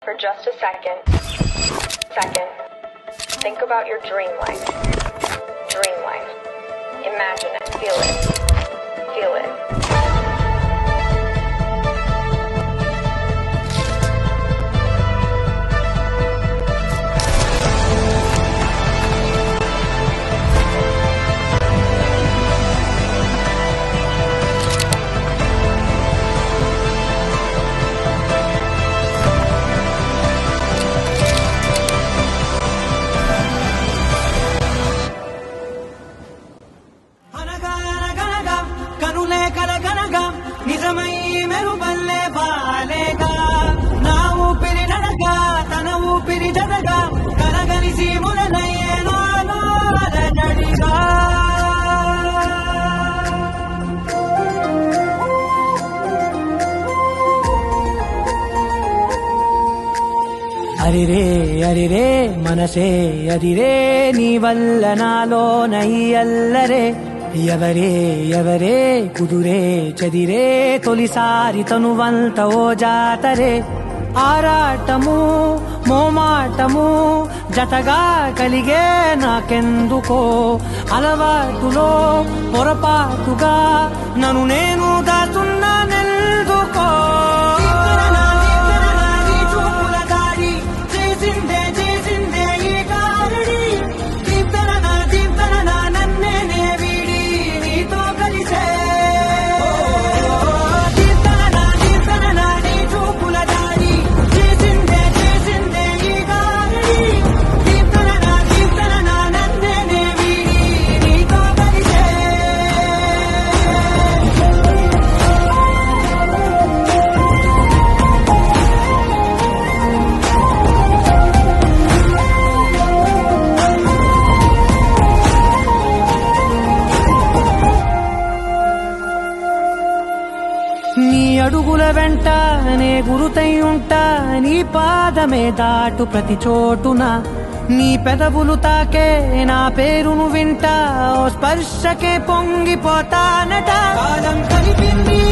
For just a second, think about your dream life. Dream life. Imagine it, feel it, feel it. నిజమై మెరుపల్లే బాలేగా నా ఊపిరి నడగా తన ఊపిరి జడగా కలగలిసి మొదలయ్యే నాలో అలజడిగా అరిరే అరిరే మనసే అరిరే నీ వల్ల నాలో నై అల్లరే ఎవరే ఎవరే కుదురే చదిరే తొలిసారి తనువంత ఓ జాతరే ఆరాటము మోమాటము జతగా కలిగే నాకెందుకో అలవాటులో పొరపాటుగా నన్ను నేను దాచున్నానెందుకో నీ అడుగుల వెంట నే గురుతై ఉంటా నీ పాదమే దాటు ప్రతి చోటున నీ పెదవులు తాకే నా పేరును వింటా ఓ స్పర్శకే పొంగిపోతానట కాలం కలిపింది